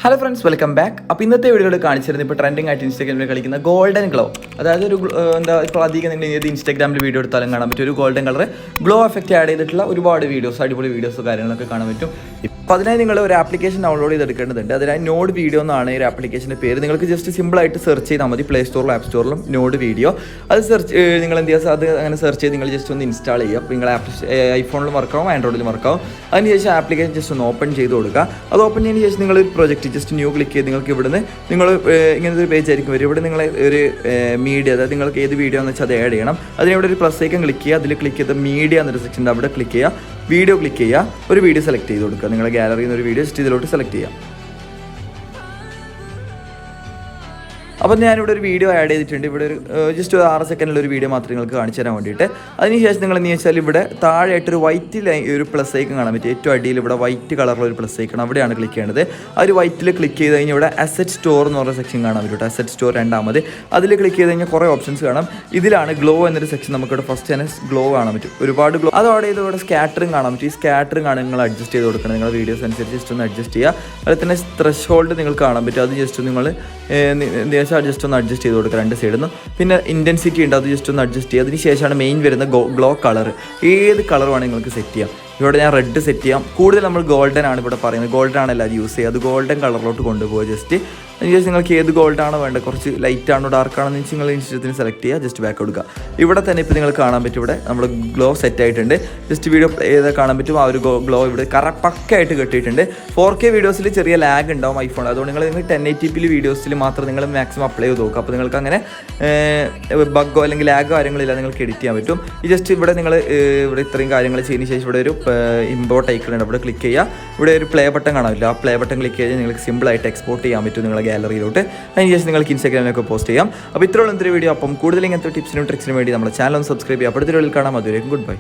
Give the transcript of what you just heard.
Hello friends, welcome back. അപ്പോൾ ഇന്നത്തെ വീഡിയോയിൽ കാണിച്ചിരുന്നത് ഇപ്പോൾ ട്രെൻഡിങ് ആയിട്ട് ഇൻസ്റ്റാഗ്രാമിൽ കളിക്കുന്ന ഗോൾഡൻ ഗ്ലോ. അതായത് ഒരു ഇപ്പോൾ അധികം നിങ്ങൾ ഏത് ഇൻസ്റ്റാഗ്രാമിൽ വീഡിയോ എടുത്താലും കാണാൻ പറ്റും. ഒരു golden colour glow effect add ചെയ്തിട്ടുള്ള ഒരുപാട് വീഡിയോസ്, അടിപൊളി വീഡിയോസ് കാര്യങ്ങളൊക്കെ കാണാൻ പറ്റും. അപ്പോൾ അതിനായി നിങ്ങൾ ഒരു ആപ്ലിക്കേഷൻ ഡൗൺലോഡ് ചെയ്തെടുക്കേണ്ടതുണ്ട്. അതിനായി നോഡ് വീഡിയോ എന്നാണ് ഈ ആപ്ലിക്കേഷൻ്റെ പേര്. നിങ്ങൾക്ക് ജസ്റ്റ് സിമ്പിളായിട്ട് സെർച്ച് ചെയ്താൽ മതി. പ്ലേ സ്റ്റോറിലും ആപ്പ് സ്റ്റോറിലും നോഡ് വീഡിയോ. അത് നിങ്ങൾ എന്ത് ചെയ്യുക, അത് അങ്ങനെ സെർച്ച് ചെയ്ത് നിങ്ങൾ ജസ്റ്റ് ഒന്ന് ഇൻസ്റ്റാൾ ചെയ്യുക. അപ്പോൾ നിങ്ങൾ ഐഫോണിലും വർക്കാവും, ആൻഡ്രോയിഡിലും വർക്കാവും. അതിനുശേഷം ആപ്ലിക്കേഷൻ ജസ്റ്റ് ഒന്ന് ഓപ്പൺ ചെയ്ത് കൊടുക്കുക. അത് ഓപ്പൺ ചെയ്തതിന് ശേഷം നിങ്ങളൊരു പ്രൊജക്റ്റ് ജസ്റ്റ് ന്യൂ ക്ലിക്ക് ചെയ്ത് നിങ്ങൾക്ക് ഇവിടുന്ന് നിങ്ങൾ ഇങ്ങനത്തെ ഒരു പേജ് ആയിരിക്കും വരും. ഇവിടെ നിങ്ങൾ ഒരു മീഡിയ, അതായത് നിങ്ങൾക്ക് ഏത് വീഡിയോ എന്ന് വെച്ചാൽ അത് ആഡ് ചെയ്യണം. അതിനിവിടെ ഒരു പ്ലസ് ഐക്കൺ ക്ലിക്ക് ചെയ്യുക. അതിൽ ക്ലിക്ക് ചെയ്ത് മീഡിയ എന്നൊരു സെക്ഷൻ ഉണ്ട്, അവിടെ ക്ലിക്ക് ചെയ്യുക. വീഡിയോ ക്ലിക്ക് ചെയ്യുക. ഒരു വീഡിയോ സെലക്ട് ചെയ്ത് കൊടുക്കുക. നിങ്ങളുടെ ഗാലറിയിൽ നിന്ന് ഒരു വീഡിയോ ജസ്റ്റ് ഇതിലോട്ട് സെലക്ട് ചെയ്യുക. അപ്പോൾ ഞാനിവിടെ ഒരു വീഡിയോ ആഡ് ചെയ്തിട്ടുണ്ട്. ഇവിടെ ഒരു ജസ്റ്റ് ഒരു 6 സെക്കൻഡിൽ ഒരു വീഡിയോ മാത്രമേ നിങ്ങൾക്ക് കാണിച്ചു തരാൻ വേണ്ടിയിട്ട്. അതിനുശേഷം നിങ്ങൾ എന്ന് വെച്ചാൽ ഇവിടെ താഴെയായിട്ടൊരു വൈറ്റ് ഒരു പ്ലസ് ഐക്കൺ കാണാൻ പറ്റും. ഏറ്റവും അടിയിൽ ഇവിടെ വൈറ്റ് കളറിലുള്ള ഒരു പ്ലസ് ഐക്കൺ, അവിടെയാണ് ക്ലിക്ക് ചെയ്യേണ്ടത്. ആ ഒരു വൈറ്റിൽ ക്ലിക്ക് ചെയ്ത് കഴിഞ്ഞാൽ ഇവിടെ അസറ്റ് സ്റ്റോർ എന്ന് പറഞ്ഞ സെക്ഷൻ കാണാൻ പറ്റും. അസറ്റ് സ്റ്റോർ രണ്ടാമത് അതിൽ ക്ലിക്ക് ചെയ്ത് കഴിഞ്ഞാൽ കുറേ ഓപ്ഷൻസ് കാണാം. ഇതിലാണ് ഗ്ലോ എന്നൊരു സെക്ഷൻ. നമുക്കിവിടെ ഫസ്റ്റ് തന്നെ ഗ്ലോ കാണാൻ പറ്റും, ഒരുപാട് ഗ്ലോ. അത് അവിടെ ഇവിടെ സ്കാറ്ററിങ് കാണാൻ പറ്റും. ഈ സ്കാറ്ററിങ് ആണ് നിങ്ങൾ അഡ്ജസ്റ്റ് ചെയ്ത് കൊടുക്കണം. നിങ്ങളുടെ വീഡിയോസ് അനുസരിച്ച് ജസ്റ്റ് ഒന്ന് അഡ്ജസ്റ്റ് ചെയ്യുക. അതിൽ തന്നെ ത്രഷ് ഹോൾഡ് നിങ്ങൾക്ക് കാണാൻ പറ്റും. അത് ജസ്റ്റ് നിങ്ങൾ ജസ്റ്റ് ഒന്ന് അഡ്ജസ്റ്റ് ചെയ്ത് കൊടുക്കുക രണ്ട് സൈഡിൽ നിന്ന്. പിന്നെ ഇൻറ്റൻസിറ്റി ഉണ്ട്, അത് ജസ്റ്റ് ഒന്ന് അഡ്ജസ്റ്റ് ചെയ്യുക. അതിന് ശേഷമാണ് മെയിൻ വരുന്ന ഗ്ലോ കളർ. ഏത് കളർ വേണമെങ്കിൽ നിങ്ങൾക്ക് സെറ്റ് ചെയ്യാം. ഇവിടെ ഞാൻ റെഡ് സെറ്റ് ചെയ്യാം. കൂടുതൽ നമ്മൾ ഗോൾഡൻ ആണ് ഇവിടെ പറയുന്നത്. ഗോൾഡൻ ആണ് എല്ലാവരും യൂസ് ചെയ്യുക. അത് ഗോൾഡൻ കളറിലോട്ട് കൊണ്ടുപോകുക. ജസ്റ്റ് അതിനുശേഷം നിങ്ങൾക്ക് ഏത് ഗോൾഡാണോ വേണ്ടത്, കുറച്ച് ലൈറ്റ് ആണോ ഡാർക്ക് ആണോ എന്ന് വെച്ചാൽ നിങ്ങൾ ഇൻസ്റ്റത്തിന് സെലക്ട് ചെയ്യുക. ജസ്റ്റ് ബാക്ക് കൊടുക്കുക. ഇവിടെ തന്നെ ഇപ്പോൾ നിങ്ങൾ കാണാൻ പറ്റും, ഇവിടെ നമ്മൾ ഗ്ലോ സെറ്റ് ആയിട്ടുണ്ട്. ജസ്റ്റ് വീഡിയോ ഏതാ കാണാൻ പറ്റും. ആ ഒരു ഗ്ലോ ഇവിടെ പക്കയായിട്ട് കെട്ടിയിട്ടുണ്ട്. 4K വീഡിയോസിൽ ചെറിയ ലാഗ് ഉണ്ടാവും ഐഫോൺ. അതുകൊണ്ട് നിങ്ങൾ 1080p വീഡിയോസിൽ മാത്രം നിങ്ങൾ മാക്സിമം അപ്ലൈ ചെയ്ത് നോക്കുക. അപ്പോൾ നിങ്ങൾക്ക് അങ്ങനെ ബഗ്ഗോ അല്ലെങ്കിൽ ലാഗോ കാര്യങ്ങളില്ല, നിങ്ങൾക്ക് എഡിറ്റ് ചെയ്യാൻ പറ്റും. ഈ ജസ്റ്റ് ഇവിടെ നിങ്ങൾ ഇവിടെ ഇത്രയും കാര്യങ്ങൾ ചെയ്തതിന് ശേഷം ഇവിടെ ഒരു ഇമ്പോർട്ട് ഐക്കൺ ഉണ്ട്, അവിടെ ക്ലിക്ക് ചെയ്യുക. ഇവിടെ ഒരു പ്ലേ ബട്ടൺ കാണാമില്ല, ആ പ്ലേ ബട്ടൺ ക്ലിക്ക് ചെയ്താൽ നിങ്ങൾക്ക് സിമ്പിളായിട്ട് എക്സ്പോർട്ട് ചെയ്യാൻ പറ്റും നിങ്ങളുടെ ഗാലറിയിലോട്ട്. അതിനുശേഷം നിങ്ങൾക്ക് ഇൻസ്റ്റാഗ്രാമിലൊക്കെ പോസ്റ്റ് ചെയ്യാം. അപ്പോൾ ഇത്രയുള്ള എന്തൊരു വീഡിയോ. അപ്പം കൂടുതൽ ഇങ്ങനത്തെ ടിപ്സിനും ട്രിക്സിനും വേണ്ടി നമ്മുടെ ചാനൽ ഒന്ന് സബ്സ്ക്രൈബ് ചെയ്യുക. അപ്പോൾ അടുത്ത വീഡിയോയിൽ കാണാം. അതുവരെയും ഗുഡ് ബൈ.